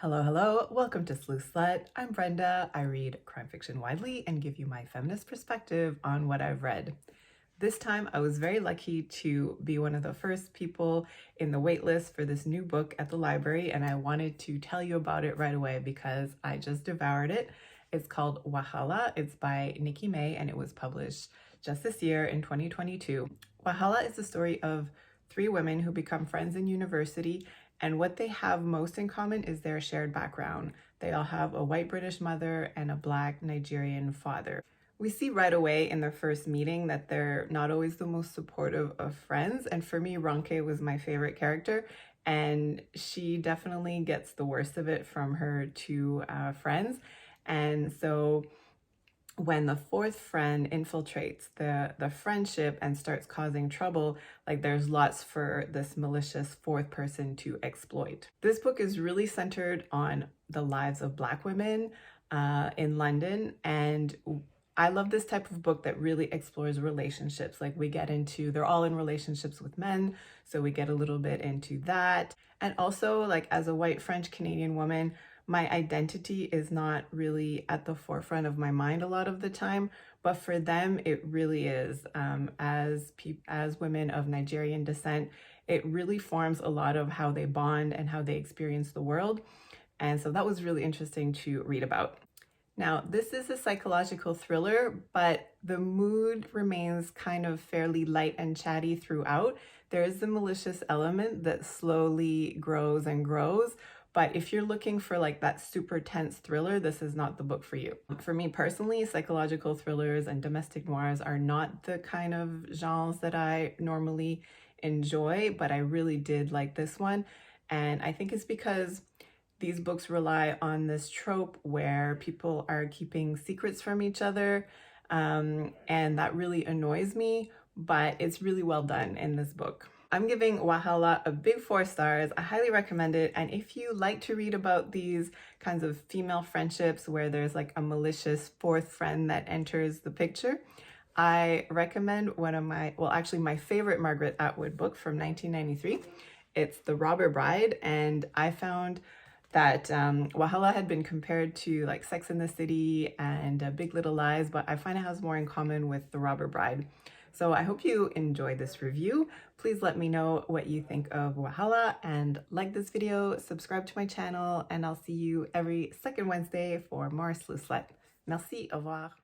Hello, hello. Welcome to Sleuth Slut. I'm Brenda. I read crime fiction widely and give you my feminist perspective on what I've read. This time, I was very lucky to be one of the first people in the waitlist for this new book at the library, and I wanted to tell you about it right away because I just devoured it. It's called Wahala. It's by Nikki May, and it was published just this year in 2022. Wahala is the story of three women who become friends in university, and what they have most in common is their shared background. They all have a white British mother and a black Nigerian father. We see right away in their first meeting that they're not always the most supportive of friends. And for me, Ronke was my favorite character. And she definitely gets the worst of it from her two friends. And so when the fourth friend infiltrates the friendship and starts causing trouble, like there's lots for this malicious fourth person to exploit. This book is really centered on the lives of Black women in London, and I love this type of book that really explores relationships. Like we get into, they're all in relationships with men, so we get a little bit into that. And also, like as a white French Canadian woman, my identity is not really at the forefront of my mind a lot of the time, but for them, it really is. As women of Nigerian descent, it really forms a lot of how they bond and how they experience the world. And so that was really interesting to read about. Now, this is a psychological thriller, but the mood remains kind of fairly light and chatty throughout. There is the malicious element that slowly grows and grows, but if you're looking for like that super tense thriller, this is not the book for you. For me personally, psychological thrillers and domestic noirs are not the kind of genres that I normally enjoy, but I really did like this one. And I think it's because these books rely on this trope where people are keeping secrets from each other, and that really annoys me, but it's really well done in this book. I'm giving Wahala a big 4 stars. I highly recommend it. And if you like to read about these kinds of female friendships where there's like a malicious fourth friend that enters the picture, I recommend one of my favorite Margaret Atwood book from 1993. It's The Robber Bride, and I found that Wahala had been compared to like Sex and the City and Big Little Lies, but I find it has more in common with The Robber Bride. So I hope you enjoyed this review. Please let me know what you think of Wahala and like this video, subscribe to my channel, and I'll see you every second Wednesday for more Sleuth Slut. Merci, au revoir.